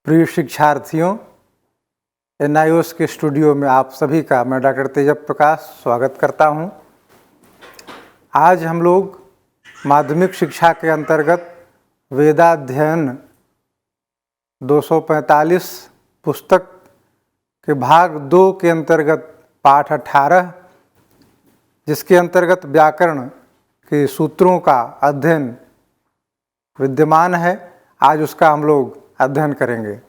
प्रिय शिक्षार्थियों, NIOS के स्टूडियो में आप सभी का मैं डॉक्टर तेजप प्रकाश स्वागत करता हूं। आज हम लोग माध्यमिक शिक्षा के अंतर्गत वेदाध्ययन 245 पुस्तक के भाग 2 के अंतर्गत पाठ 18, जिसके अंतर्गत व्याकरण के सूत्रों का अध्ययन विद्यमान है, आज उसका हम लोग अध्ययन करेंगे।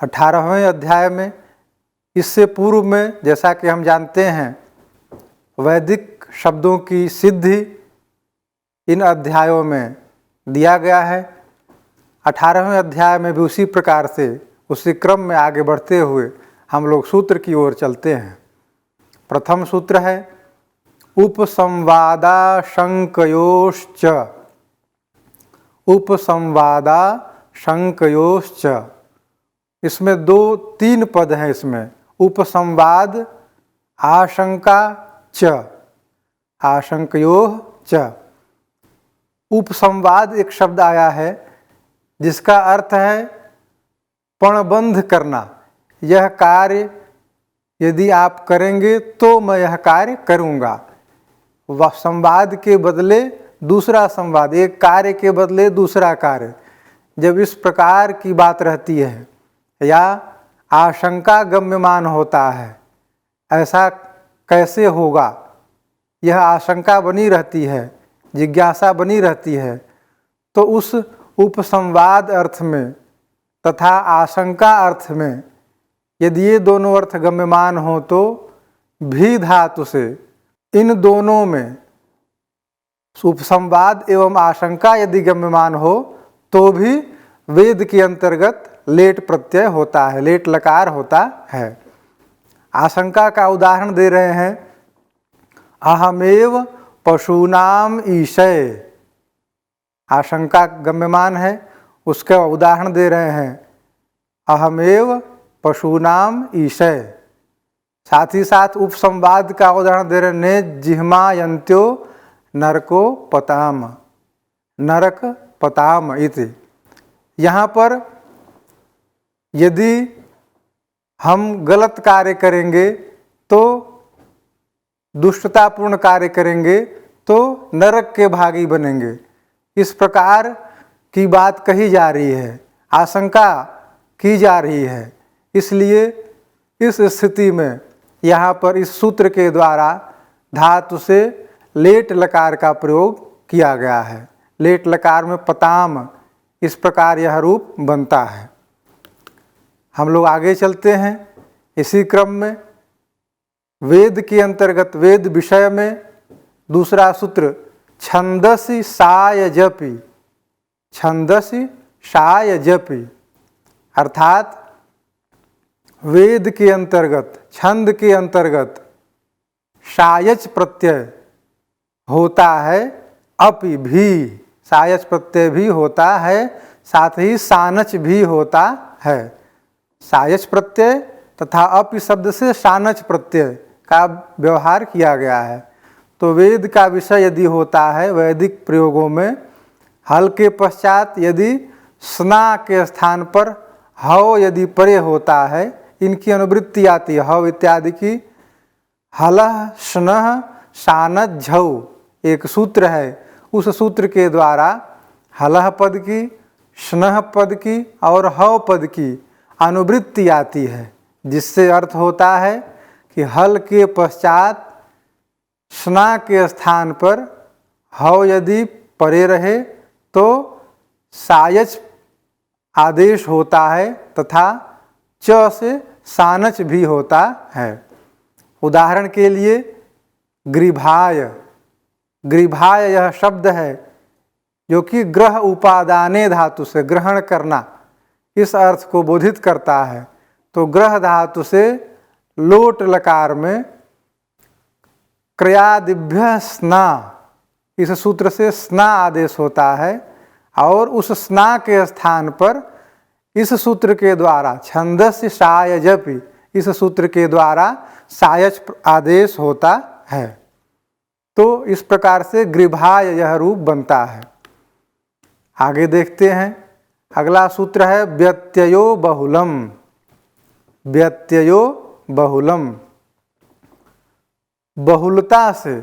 18वें अध्याय में, इससे पूर्व में जैसा कि हम जानते हैं, वैदिक शब्दों की सिद्धि इन अध्यायों में दिया गया है। 18वें अध्याय में भी उसी प्रकार से उसी क्रम में आगे बढ़ते हुए हम लोग सूत्र की ओर चलते हैं। प्रथम सूत्र है उपसंवादाशंकयोश्च। उपसंवादाशंकयोश्च, इसमें 2-3 पद हैं। इसमें उपसंवाद, आशंका च, आशंकयोः च। उपसंवाद एक शब्द आया है जिसका अर्थ है पणबंध करना। यह कार्य यदि आप करेंगे तो मैं यह कार्य करूँगा। वह संवाद के बदले दूसरा संवाद, एक कार्य के बदले दूसरा कार्य, जब इस प्रकार की बात रहती है या आशंका गम्यमान होता है, ऐसा कैसे होगा, यह आशंका बनी रहती है, जिज्ञासा बनी रहती है, तो उस उपसंवाद अर्थ में तथा आशंका अर्थ में यदि ये दोनों अर्थ गम्यमान हो तो भी धातु से इन दोनों में उपसंवाद एवं आशंका यदि गम्यमान हो तो भी वेद के अंतर्गत लेट प्रत्यय होता है, लेट लकार होता है। आशंका का उदाहरण दे रहे हैं, अहमेव पशूनाम ईशय। आशंका गम्यमान है, उसका उदाहरण दे रहे हैं अहमेव पशूनाम ईशय। साथ ही साथ उपसंवाद का उदाहरण दे रहे हैं, ने जिह्मायन्त्यो नरको पताम, नरक पताम इति। यहाँ पर यदि हम गलत कार्य करेंगे तो, दुष्टतापूर्ण कार्य करेंगे तो नरक के भागी बनेंगे, इस प्रकार की बात कही जा रही है, आशंका की जा रही है। इसलिए इस स्थिति में यहाँ पर इस सूत्र के द्वारा धातु से लेट लकार का प्रयोग किया गया है। लेट लकार में पताम, इस प्रकार यह रूप बनता है। हम लोग आगे चलते हैं इसी क्रम में। वेद के अंतर्गत वेद विषय में दूसरा सूत्र छंदसि सायजपि। छंदसि सायजपि अर्थात वेद के अंतर्गत, छंद के अंतर्गत सायच प्रत्यय होता है, अपि भी, सायच प्रत्यय भी होता है, साथ ही सानच भी होता है। सायच प्रत्यय तथा अपि शब्द से सानच प्रत्यय का व्यवहार किया गया है। तो वेद का विषय यदि होता है वैदिक प्रयोगों में, हल के पश्चात यदि स्ना के स्थान पर हव यदि परे होता है, इनकी अनुवृत्ति आती है, हव इत्यादि की। हलः स्नः सानच झौ एक सूत्र है, उस सूत्र के द्वारा हलह पद की, स्नह पद की और हव पद की अनुवृत्ति आती है, जिससे अर्थ होता है कि हल के पश्चात स्ना के स्थान पर हव यदि परे रहे तो सायच आदेश होता है तथा च से सानच भी होता है। उदाहरण के लिए ग्रीभाय। ग्रीभाय यह शब्द है जो कि ग्रह उपादाने धातु से ग्रहण करना, इस अर्थ को बोधित करता है। तो ग्रह धातु से लोट लकार में क्रयादिभ्य स्ना, इस सूत्र से स्ना आदेश होता है और उस स्ना के स्थान पर इस सूत्र के द्वारा छंदस्य सायजपि, इस सूत्र के द्वारा सायच आदेश होता है। तो इस प्रकार से ग्रीभाय यह रूप बनता है। आगे देखते हैं, अगला सूत्र है व्यत्ययो बहुलम। व्यत्ययो बहुलम, बहुलता से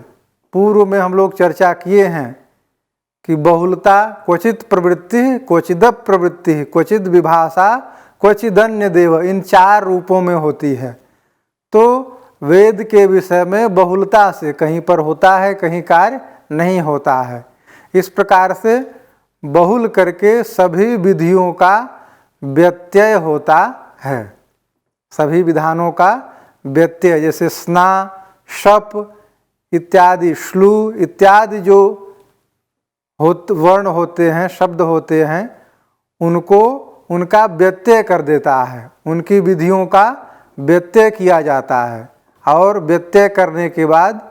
पूर्व में हम लोग चर्चा किए हैं कि बहुलता क्वचित प्रवृत्ति, क्वचिद प्रवृत्ति, क्वचित विभाषा, क्वचिदन्य देव, इन 4 रूपों में होती है। तो वेद के विषय में बहुलता से कहीं पर होता है, कहीं कार्य नहीं होता है। इस प्रकार से बहुल करके सभी विधियों का व्यत्यय होता है। सभी विधानों का व्यत्यय, जैसे स्ना, शप इत्यादि, श्लू इत्यादि जो वर्ण होते हैं, शब्द होते हैं, उनको उनका व्यत्यय कर देता है। उनकी विधियों का व्यत्यय किया जाता है और व्यत्यय करने के बाद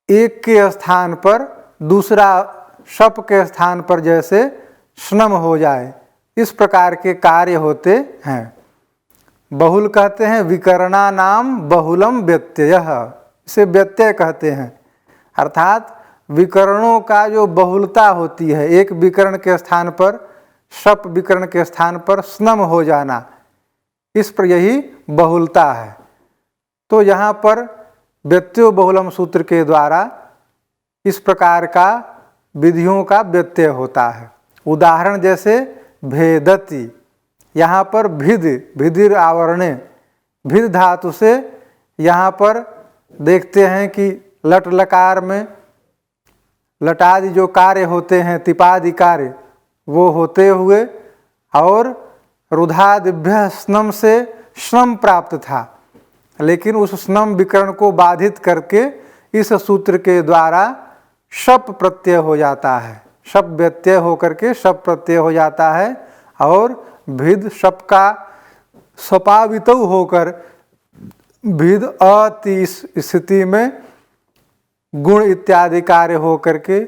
एक के स्थान पर दूसरा शप के स्थान पर जैसे स्नम हो जाए, इस प्रकार के कार्य होते हैं। बहुल कहते हैं विकरणा नाम बहुलम व्यत्ययः, इसे व्यत्यय कहते हैं। अर्थात विकरणों का जो बहुलता होती है, एक विकरण के स्थान पर शप विकरण के स्थान पर स्नम हो जाना, इस पर यही बहुलता है। तो यहाँ पर व्यत्ययो बहुलम सूत्र के द्वारा इस प्रकार का विधियों का व्यत्यय होता है। उदाहरण जैसे भेदति, यहाँ पर भिद, भिदिर आवरणे, भिद धातु से यहाँ पर देखते हैं कि लट लकार में लटादि जो कार्य होते हैं, तिपादि कार्य, वो होते हुए और रुधादिभ्य स्नम से श्रम प्राप्त था, लेकिन उस स्नम विकरण को बाधित करके इस सूत्र के द्वारा शप प्रत्यय हो जाता है। शप व्यत्यय होकर के शप प्रत्यय हो जाता है और भिद शप का स्वपावित होकर भिद अति स्थिति में गुण इत्यादि कार्य हो करके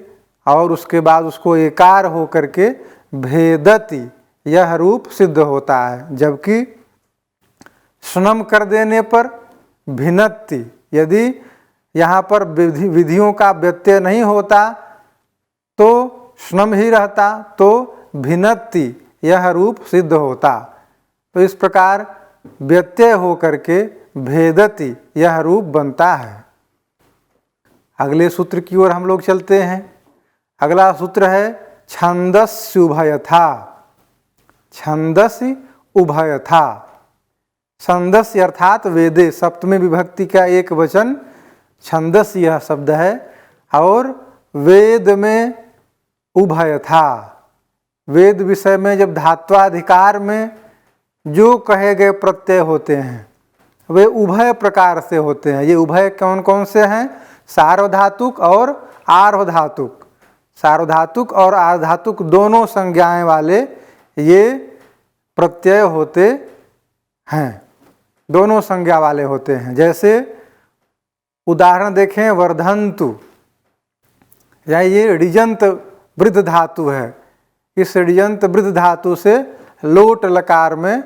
और उसके बाद उसको एकार हो करके भेदति यह रूप सिद्ध होता है। जबकि स्नम कर देने पर भिन्नति, यदि यहाँ पर विधियों का व्यत्यय नहीं होता तो स्नम ही रहता तो भिन्नति यह रूप सिद्ध होता। तो इस प्रकार व्यत्यय हो करके भेदति यह रूप बनता है। अगले सूत्र की ओर हम लोग चलते हैं। अगला सूत्र है छंदस्युभयथा। छंदस्य उभयथा, छंदस्य अर्थात वेदे, सप्तमी विभक्ति का एक वचन छंदस्य यह शब्द है। और वेद में उभयथा, वेद विषय में जब धात्वाधिकार में जो कहे गए प्रत्यय होते हैं वे उभय प्रकार से होते हैं। ये उभय कौन कौन से हैं? सार्वधातुक और आर्धधातुक। सार्वधातुक और आर्धधातुक दोनों संज्ञाएं वाले ये प्रत्यय होते हैं, दोनों संज्ञा वाले होते हैं। जैसे उदाहरण देखें, वर्धन्तु, या ये ऋजंत वृद्ध धातु है। इस ऋजंत वृद्ध धातु से लोट लकार में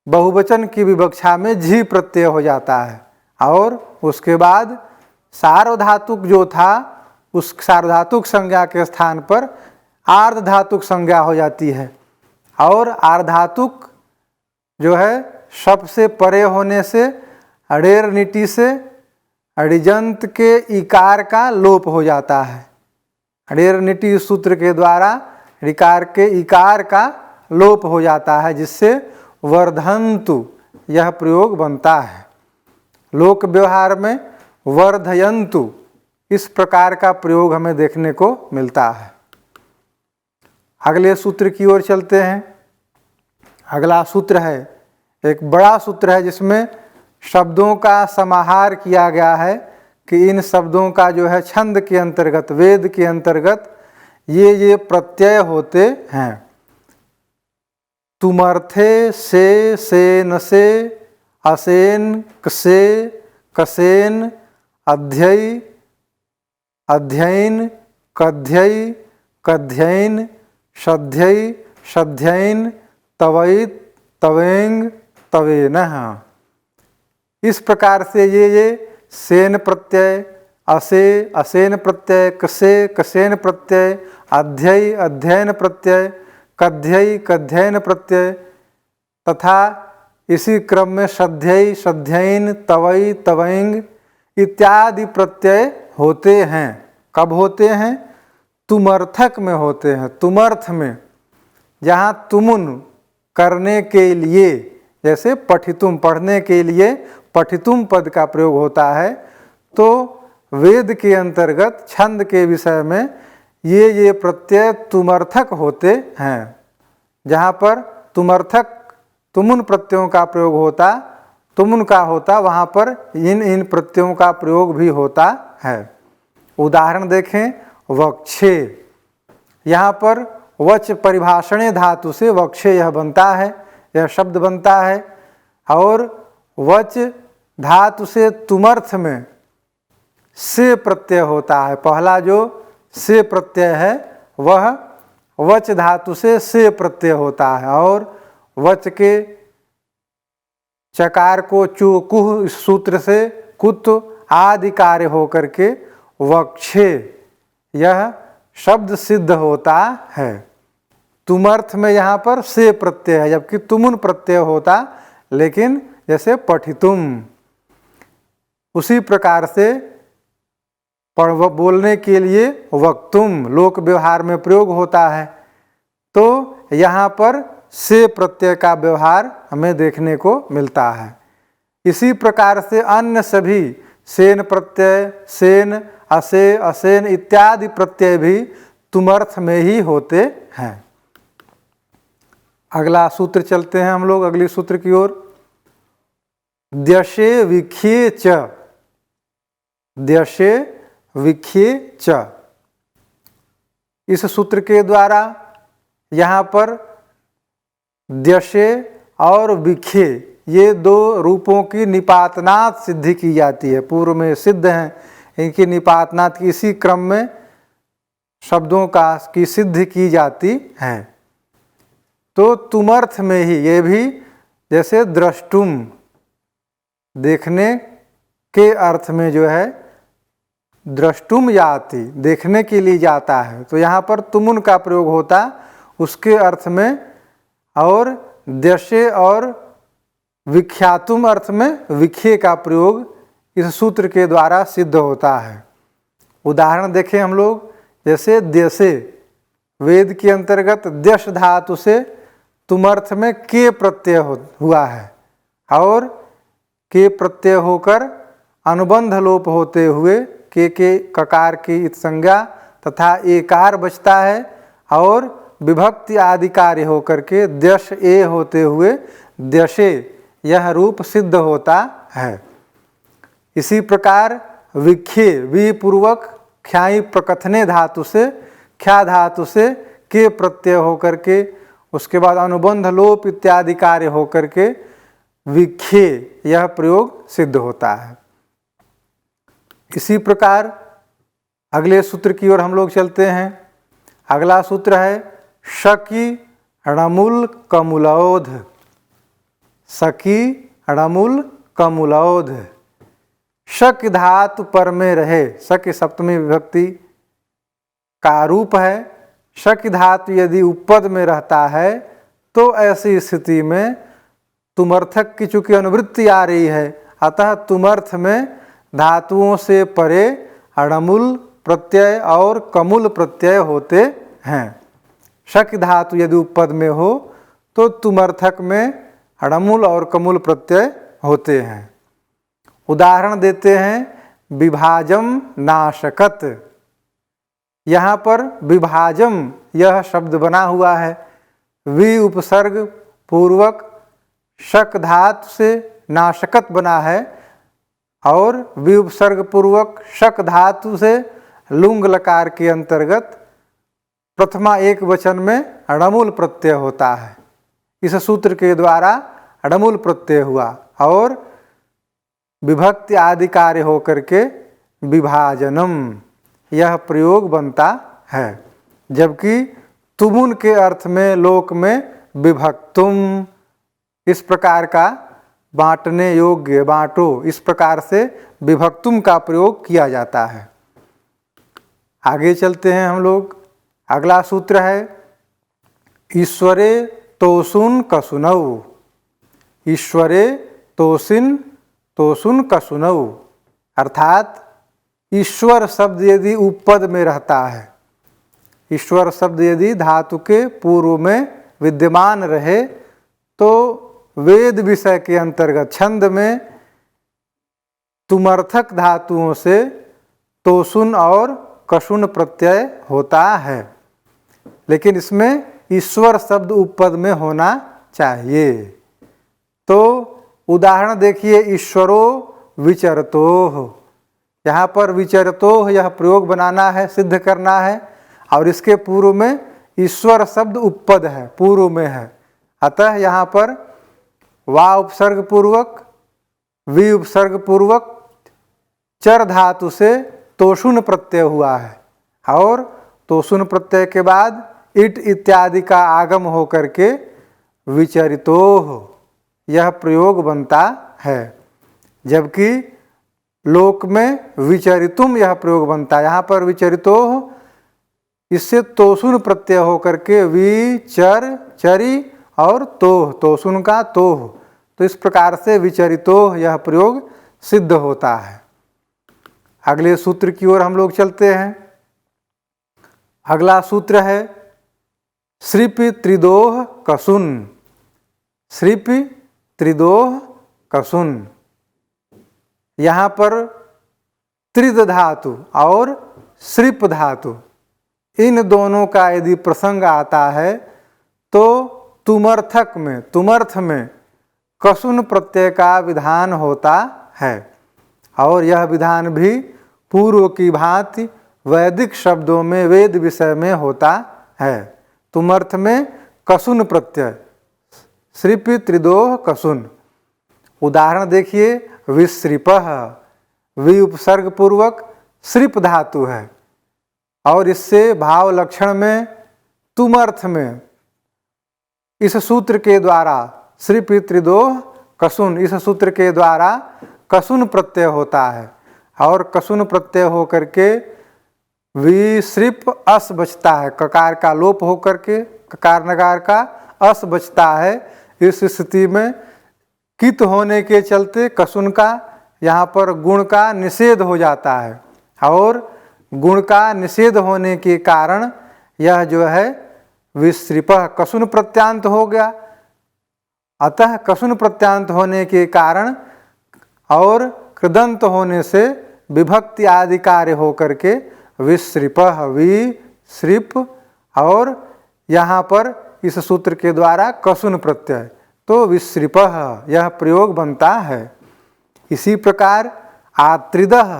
बहुवचन की विवक्षा में झी प्रत्यय हो जाता है और उसके बाद सार्वधातुक जो था उस सार्वधातुक संज्ञा के स्थान पर आर्धधातुक संज्ञा हो जाती है। और आर्धधातुक जो है शप से परे होने से अड़ेर नीति से अड़िजंत के इकार का लोप हो जाता है। अड़ेर नीति सूत्र के द्वारा ऋकार के इकार का लोप हो जाता है, जिससे वर्धन्तु यह प्रयोग बनता है। लोक व्यवहार में वर्धयन्तु इस प्रकार का प्रयोग हमें देखने को मिलता है। अगले सूत्र की ओर चलते हैं। अगला सूत्र है, एक बड़ा सूत्र है जिसमें शब्दों का समाहार किया गया है कि इन शब्दों का जो है छंद के अंतर्गत, वेद के अंतर्गत ये प्रत्यय होते हैं। तुमर्थे से, सेन से, असेन, कसे, कसेन, अध्यय, अध्ययन, कध्यय, कध्ययन, शध्यय, शध्ययन, तवैत, तवेंग, तवेनः। इस प्रकार से ये सेन प्रत्यय, असे असेन प्रत्यय, कसे कसेन प्रत्यय, अध्यय अध्ययन प्रत्यय, कध्यय कध्ययन प्रत्यय तथा इसी क्रम में सध्यय सध्ययन, तवई तवैंग इत्यादि प्रत्यय होते हैं। कब होते हैं? तुमर्थक में होते हैं। तुमर्थ में, जहाँ तुमुन करने के लिए, जैसे पठितुम पढ़ने के लिए पठितुम पद का प्रयोग होता है, तो वेद के अंतर्गत छंद के विषय में ये प्रत्यय तुमर्थक होते हैं। जहाँ पर तुमर्थक तुमुन प्रत्ययों का प्रयोग होता, तुमुन का होता, वहाँ पर इन प्रत्ययों का प्रयोग भी होता है। उदाहरण देखें, वक्षे, यहाँ पर वच परिभाषणे धातु से वक्षे यह बनता है, यह शब्द बनता है। और वच धातु से तुमर्थ में से प्रत्यय होता है। पहला जो से प्रत्यय है वह वच धातु से प्रत्यय होता है। और वच के चकार को चु कुह इस सूत्र से कुत आदि कार्य होकर के वक्षे यह शब्द सिद्ध होता है। तुमर्थ में यहाँ पर से प्रत्यय है, जबकि तुमुन प्रत्यय होता, लेकिन जैसे पठितुम। उसी प्रकार से बोलने के लिए वक्तुम लोक व्यवहार में प्रयोग होता है, तो यहाँ पर से प्रत्यय का व्यवहार हमें देखने को मिलता है। इसी प्रकार से अन्य सभी सेन प्रत्यय, सेन, असे, असेन इत्यादि प्रत्यय भी तुमर्थ में ही होते हैं। अगला सूत्र चलते हैं हम लोग अगली सूत्र की ओर। द्यशे विख्ये च, द्यशे विख्ये च, इस सूत्र के द्वारा यहाँ पर द्यशे और विख्ये ये दो रूपों की निपातनात् सिद्धि की जाती है। पूर्व में सिद्ध हैं, इनकी निपातनात् की इसी क्रम में शब्दों की सिद्धि की जाती है। तो तुमर्थ में ही ये भी, जैसे द्रष्टुम देखने के अर्थ में जो है द्रष्टुम याति देखने के लिए जाता है, तो यहाँ पर तुमुन का प्रयोग होता उसके अर्थ में। और द्यशे और विख्यातुम अर्थ में विख्ये का प्रयोग इस सूत्र के द्वारा सिद्ध होता है। उदाहरण देखें हम लोग, जैसे द्यसे, वेद के अंतर्गत द्यश धातु से तुमर्थ में के प्रत्यय हुआ है, और के प्रत्यय होकर अनुबंध लोप होते हुए के ककार की इत संज्ञा तथा एकार बचता है, और विभक्ति आदि कार्य होकर के द्यश ए होते हुए द्यशे यह रूप सिद्ध होता है। इसी प्रकार विख्ये वी पूर्वक ख्याई प्रकथने धातु से, ख्या धातु से के प्रत्यय होकर के उसके बाद अनुबंध लोप इत्यादि कार्य होकर के विख्ये यह प्रयोग सिद्ध होता है। इसी प्रकार अगले सूत्र की ओर हम लोग चलते हैं। अगला सूत्र है शकी णमुल कमुलोध, सकी णमुल कमुलोध। शक धातु पर में रहे, शक सप्तमी विभक्ति का रूप है। शक धातु यदि उपपद में रहता है तो ऐसी स्थिति में तुमर्थक की चूंकि अनुवृत्ति आ रही है, अतः तुमर्थ में धातुओं से परे अणमुल प्रत्यय और कमुल प्रत्यय होते हैं। शक धातु यदि उपपद में हो तो तुमर्थक में अणमुल और कमुल प्रत्यय होते हैं। उदाहरण देते हैं, विभाजम नाशकत। यहाँ पर विभाजम यह शब्द बना हुआ है, वि उपसर्ग पूर्वक शक धातु से नाशकत बना है, और वि उपसर्ग पूर्वक शक धातु से लुंग लकार के अंतर्गत प्रथमा एक वचन में अणमुल प्रत्यय होता है। इस सूत्र के द्वारा अणमुल प्रत्यय हुआ और विभक्ति आदि कार्य होकर के विभाजनम यह प्रयोग बनता है। जबकि तुमुन के अर्थ में लोक में विभक्तुम इस प्रकार का बांटने योग्य, बांटो, इस प्रकार से विभक्तुम का प्रयोग किया जाता है। आगे चलते हैं हम लोग। अगला सूत्र है ईश्वरे तोसुन कसुनौ। ईश्वरे तोसुन कसुनौ, अर्थात ईश्वर शब्द यदि उपपद में रहता है, ईश्वर शब्द यदि धातु के पूर्व में विद्यमान रहे तो वेद विषय के अंतर्गत छंद में तुमर्थक धातुओं से तोसुन और कसुन प्रत्यय होता है, लेकिन इसमें ईश्वर शब्द उपपद में होना चाहिए। तो उदाहरण देखिए, ईश्वरो विचरतोः। यहाँ पर विचरतोः यह प्रयोग बनाना है, सिद्ध करना है, और इसके पूर्व में ईश्वर शब्द उपपद है, पूर्व में है। अतः यहाँ पर वा उपसर्ग पूर्वक, वी उपसर्ग पूर्वक चर धातु से तोसुन प्रत्यय हुआ है, और तोसुन प्रत्यय के बाद इट इत्यादि का आगम होकर के विचरितोः यह प्रयोग बनता है, जबकि लोक में विचरितुम यह प्रयोग बनता है। यहाँ पर विचरितोः इससे तोसुन प्रत्यय होकर के विचर, चरी और तोह, तोसुन का तोह, तो इस प्रकार से विचरितोः यह प्रयोग सिद्ध होता है। अगले सूत्र की ओर हम लोग चलते हैं। अगला सूत्र है श्रीपि त्रिदोह कसुन। श्रीपि त्रिदोह कसुन, यहाँ पर त्रिद धातु और श्रीप धातु, इन दोनों का यदि प्रसंग आता है तो तुमर्थक में, तुमर्थ में कसुन प्रत्यय का विधान होता है, और यह विधान भी पूर्व की भांति वैदिक शब्दों में वेद विषय में होता है। तुमर्थ में कसुन प्रत्यय, श्रीपि त्रिदोह कसुन। उदाहरण देखिए, विश्रिपः, वि उपसर्ग पूर्वक श्रिप धातु है, और इससे भाव लक्षण में तुमर्थ में इस सूत्र के द्वारा श्रीपि त्रिदोह कसुन, इस सूत्र के द्वारा कसुन प्रत्यय होता है, और कसुन प्रत्यय होकर के विश्रिप अस बचता है, ककार का लोप होकर के ककार नकार का अस बचता है। इस स्थिति में कित होने के चलते कसुन का यहाँ पर गुण का निषेध हो जाता है, और गुण का निषेध होने के कारण यह जो है विश्रिपः कसुन प्रत्यांत हो गया। अतः कसुन प्रत्यांत होने के कारण और कृदंत होने से विभक्ति आदि कार्य होकर के विश्रिपः, विश्रिप, और यहाँ पर इस सूत्र के द्वारा कसुन प्रत्यय, तो विश्रिपः यह प्रयोग बनता है। इसी प्रकार आत्रिदः,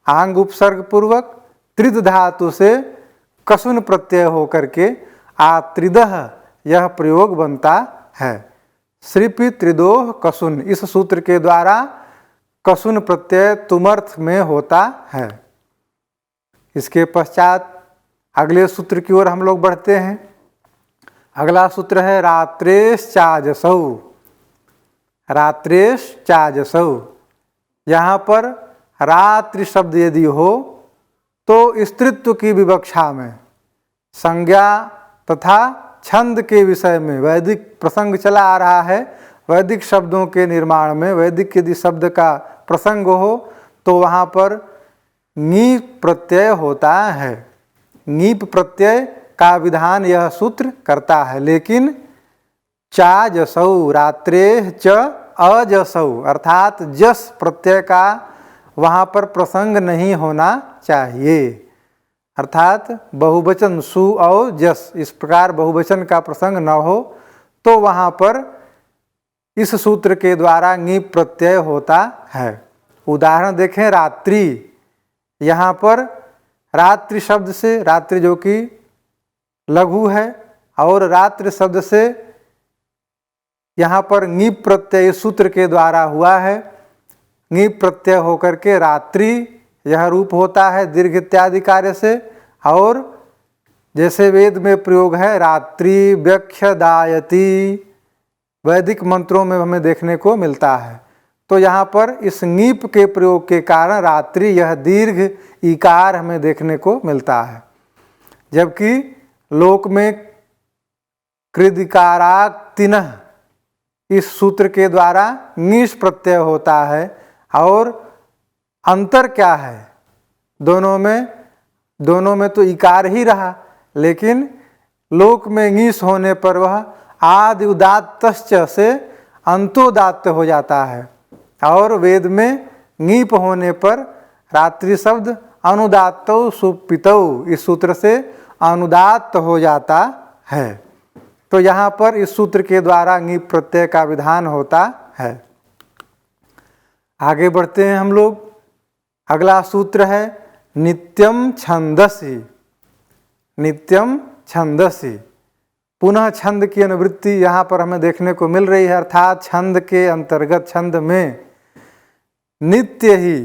आंग उपसर्ग पूर्वक त्रिद धातु से कसुन प्रत्यय होकर के आत्रिदः यह प्रयोग बनता है। श्रीपि त्रिदोह कसुन, इस सूत्र के द्वारा कसुन प्रत्यय तुमर्थ में होता है। इसके पश्चात अगले सूत्र की ओर हम लोग बढ़ते हैं। अगला सूत्र है रात्रेश्चाजसौ। रात्रेश्चाजसौ, यहाँ पर रात्रि शब्द यदि हो तो स्त्रीत्व की विवक्षा में संज्ञा तथा छंद के विषय में वैदिक प्रसंग चला आ रहा है। वैदिक शब्दों के निर्माण में वैदिक यदि शब्द का प्रसंग हो तो वहाँ पर ङीप प्रत्यय होता है। ङीप प्रत्यय का विधान यह सूत्र करता है, लेकिन चाजसौ, रात्रे च अजसौ, अर्थात जस प्रत्यय का वहाँ पर प्रसंग नहीं होना चाहिए, अर्थात बहुवचन सु और जस, इस प्रकार बहुवचन का प्रसंग न हो तो वहाँ पर इस सूत्र के द्वारा ङीप प्रत्यय होता है। उदाहरण देखें, रात्रि, यहाँ पर रात्रि शब्द से, रात्रि जो कि लघु है, और रात्रि शब्द से यहाँ पर ङीप प्रत्यय सूत्र के द्वारा हुआ है। ङीप प्रत्यय होकर के रात्रि यह रूप होता है दीर्घ इत्यादि कार्य से, और जैसे वेद में प्रयोग है रात्रि व्यक्षदायति, वैदिक मंत्रों में हमें देखने को मिलता है। तो यहाँ पर इस ङीप के प्रयोग के कारण रात्रि यह दीर्घ ईकार हमें देखने को मिलता है, जबकि लोक में कृदिकाराक्तिनः इस सूत्र के द्वारा ङीष प्रत्यय होता है। और अंतर क्या है दोनों में तो इकार ही रहा, लेकिन लोक में ङीष होने पर वह आदि उदात्तश्च से अंतोदात्त हो जाता है, और वेद में ङीप होने पर रात्रि शब्द अनुदात्तौ सुपितौ इस सूत्र से अनुदात्त हो जाता है। तो यहाँ पर इस सूत्र के द्वारा ङीप प्रत्यय का विधान होता है। आगे बढ़ते हैं हम लोग। अगला सूत्र है नित्यम छंदसि। नित्यम छंदसि, पुनः छंद की अनुवृत्ति यहाँ पर हमें देखने को मिल रही है, अर्थात छंद के अंतर्गत छंद में नित्य ही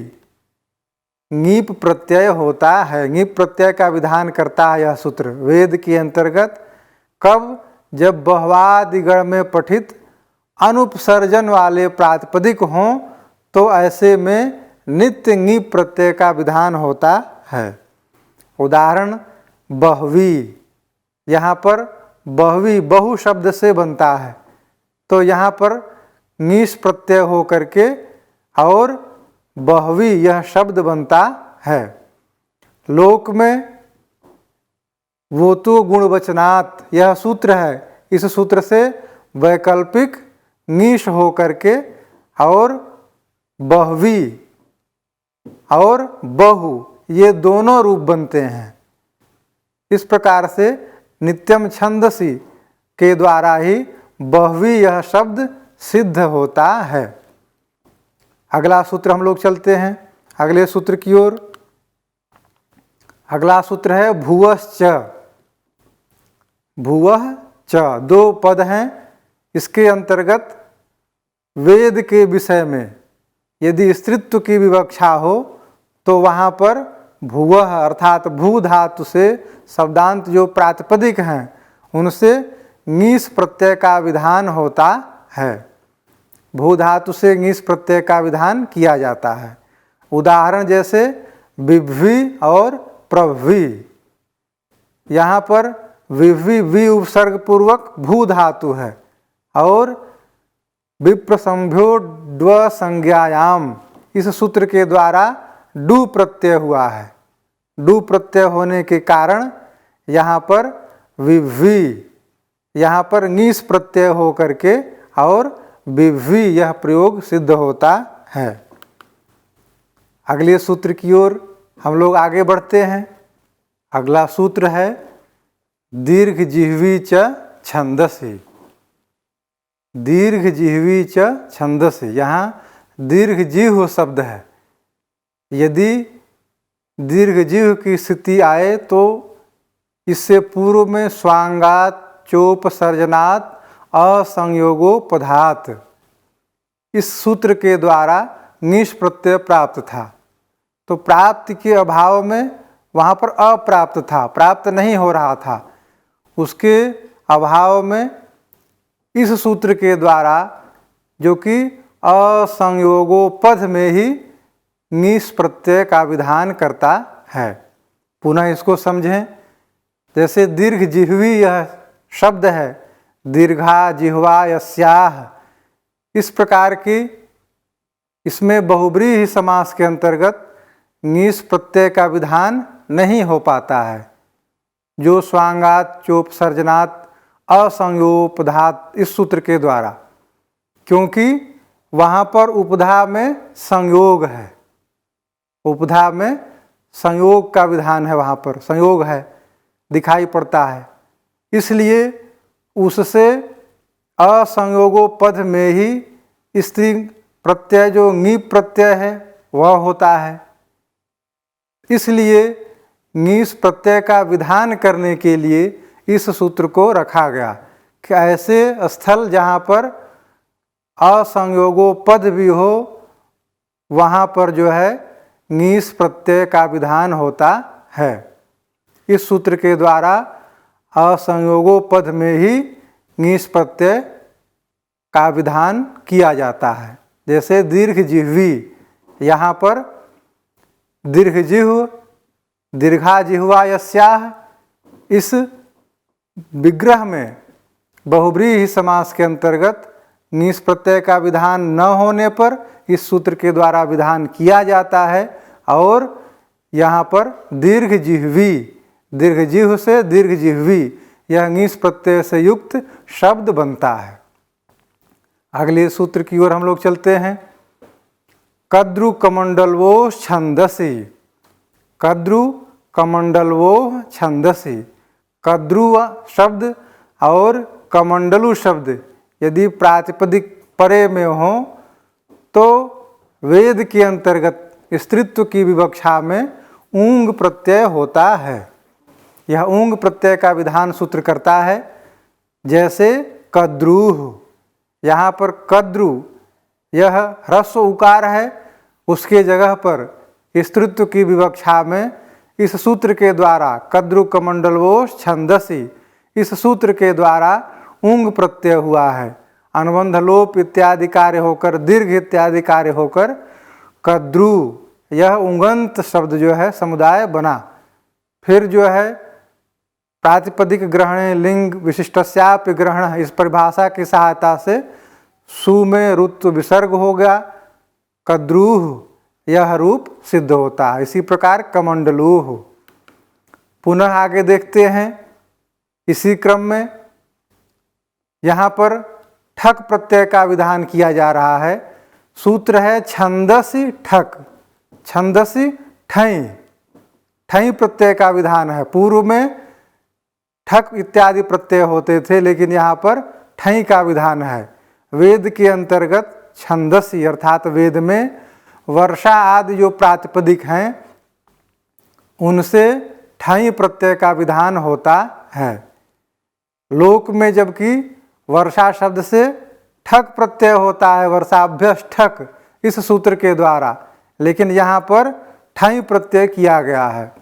ङीप प्रत्यय होता है। ङीप प्रत्यय का विधान करता है यह सूत्र वेद के अंतर्गत। कब? जब बह्वादिगण में पठित अनुपसर्जन वाले प्रातिपदिक हों तो ऐसे में नित्य ङीप प्रत्यय का विधान होता है। उदाहरण बह्वी, यहाँ पर बह्वी बहु शब्द से बनता है, तो यहाँ पर ङीष प्रत्यय हो करके और बह्वी यह शब्द बनता है। लोक में वो तो गुणवचनात् यह सूत्र है, इस सूत्र से वैकल्पिक ङीष हो करके और बह्वी और बहु ये दोनों रूप बनते हैं। इस प्रकार से नित्यम छंदसि के द्वारा ही बह्वी यह शब्द सिद्ध होता है। अगला सूत्र हम लोग चलते हैं अगले सूत्र की ओर। अगला सूत्र है भुवश्च। भुवः च, दो पद हैं। इसके अंतर्गत वेद के विषय में यदि स्त्रीत्व की विवक्षा हो तो वहाँ पर भुवः अर्थात भू धातु से शब्दांत जो प्रातिपदिक हैं उनसे ङीष प्रत्यय का विधान होता है। भू धातु से ङीष प्रत्यय का विधान किया जाता है। उदाहरण जैसे विभ्वी और प्रभ्वी, यहाँ पर विभ्वी वि उपसर्ग पूर्वक भू धातु है और विप्रसंभ्यो ड्व संज्ञायाम इस सूत्र के द्वारा डू प्रत्यय हुआ है। डू प्रत्यय होने के कारण यहाँ पर विभ्वी, यहाँ पर ङीष प्रत्यय हो करके और विभ्वी यह प्रयोग सिद्ध होता है। अगले सूत्र की ओर हम लोग आगे बढ़ते हैं। अगला सूत्र है दीर्घ जिह्वी च छंदसि। दीर्घ जिह्वी च छंदसि, यहाँ दीर्घ जिह्व शब्द है। यदि दीर्घ जिह्व की स्थिति आए तो इससे पूर्व में स्वांगात चोपसर्जनात् असंयोगोपधात इस सूत्र के द्वारा ङीष प्रत्यय प्राप्त था। तो प्राप्ति के अभाव में वहाँ पर अप्राप्त था, प्राप्त नहीं हो रहा था। उसके अभाव में इस सूत्र के द्वारा जो कि असंयोगोपध में ही ङीष प्रत्यय का विधान करता है। पुनः इसको समझें। जैसे दीर्घ जिह्वी यह शब्द है, दीर्घा जिह्वा यस्याह, इस प्रकार की इसमें बहुब्रीहि समास के अंतर्गत ङीष प्रत्यय का विधान नहीं हो पाता है। जो स्वांगात चोपसर्जनात् असंयोगोपधात इस सूत्र के द्वारा, क्योंकि वहाँ पर उपधा में संयोग है, उपधा में संयोग का विधान है, वहाँ पर संयोग है दिखाई पड़ता है। इसलिए उससे असंयोगोपध में ही स्त्री प्रत्यय जो ङीप प्रत्यय है वह होता है। इसलिए ङीष प्रत्यय का विधान करने के लिए इस सूत्र को रखा गया कि ऐसे स्थल जहाँ पर असंयोगोपध भी हो वहाँ पर जो है ङीष प्रत्यय का विधान होता है। इस सूत्र के द्वारा असंयोगोपध में ही ङीष प्रत्यय का विधान किया जाता है। जैसे दीर्घजिह्वी, यहाँ पर दीर्घजिह्व दीर्घाजिह्वा यस्याः, इस विग्रह में बहुव्रीहि समास के अंतर्गत नीस प्रत्यय का विधान न होने पर इस सूत्र के द्वारा विधान किया जाता है। और यहाँ पर दीर्घजिह्वी, दीर्घजिह्व से दीर्घजिह्वी, यह नीस प्रत्यय से युक्त शब्द बनता है। अगले सूत्र की ओर हम लोग चलते हैं। कद्रु कमंडलवो छंदसि, कद्रु कमंडलवो छंदसि। कद्रु शब्द और कमंडलु शब्द यदि प्रातिपदिक परे में हो तो वेद के अंतर्गत स्त्रीत्व की विवक्षा में ऊंग प्रत्यय होता है। यह ऊंग प्रत्यय का विधान सूत्र करता है। जैसे कद्रुः, यहाँ पर कद्रु यह ह्रस्व उकार है, उसके जगह पर स्त्रीत्व की विवक्षा में इस सूत्र के द्वारा कद्रु कमंडलवो छंदसि, इस सूत्र के द्वारा ऊंग प्रत्यय हुआ है। अनुबंध लोप इत्यादि कार्य होकर, दीर्घ इत्यादि कार्य होकर कद्रु, यह उंगंत शब्द जो है समुदाय बना। फिर जो है प्रातिपदिक ग्रहणे लिंग विशिष्टस्यापि ग्रहण, इस परिभाषा की सहायता से सु में रुत्व विसर्ग हो गया, कद्रूह यह रूप सिद्ध होता है। इसी प्रकार कमंडलूह। पुनः आगे देखते हैं इसी क्रम में यहाँ पर ठक प्रत्यय का विधान किया जा रहा है। सूत्र है छंदसि ठक, छंदसि ठई, ठई प्रत्यय का विधान है। पूर्व में ठक इत्यादि प्रत्यय होते थे, लेकिन यहाँ पर ठई का विधान है। वेद के अंतर्गत छंदसि अर्थात वेद में वर्षा आदि जो प्रातिपदिक हैं उनसे ठई प्रत्यय का विधान होता है। लोक में जबकि वर्षा शब्द से ठक प्रत्यय होता है, वर्षाभ्यस ठक, इस सूत्र के द्वारा, लेकिन यहाँ पर ठई प्रत्यय किया गया है।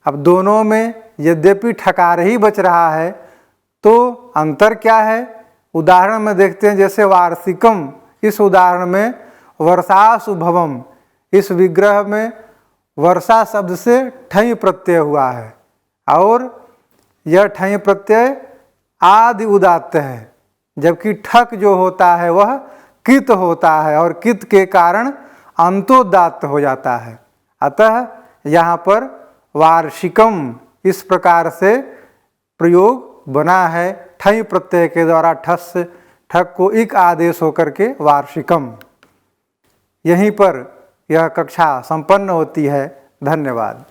अब दोनों में यद्यपि ठकार ही बच रहा है तो अंतर क्या है, उदाहरण में देखते हैं। जैसे वार्षिकम, इस उदाहरण में वर्षासु भवम, इस विग्रह में वर्षा शब्द से ठई प्रत्यय हुआ है और यह ठई प्रत्यय आदि उदात्त है, जबकि ठक जो होता है वह कित होता है और कित के कारण अंतोदात्त हो जाता है। अतः यहाँ पर वार्षिकम इस प्रकार से प्रयोग बना है, ठई प्रत्यय के द्वारा ठस ठक को इक आदेश होकर के वार्षिकम। यहीं पर यह कक्षा संपन्न होती है। धन्यवाद।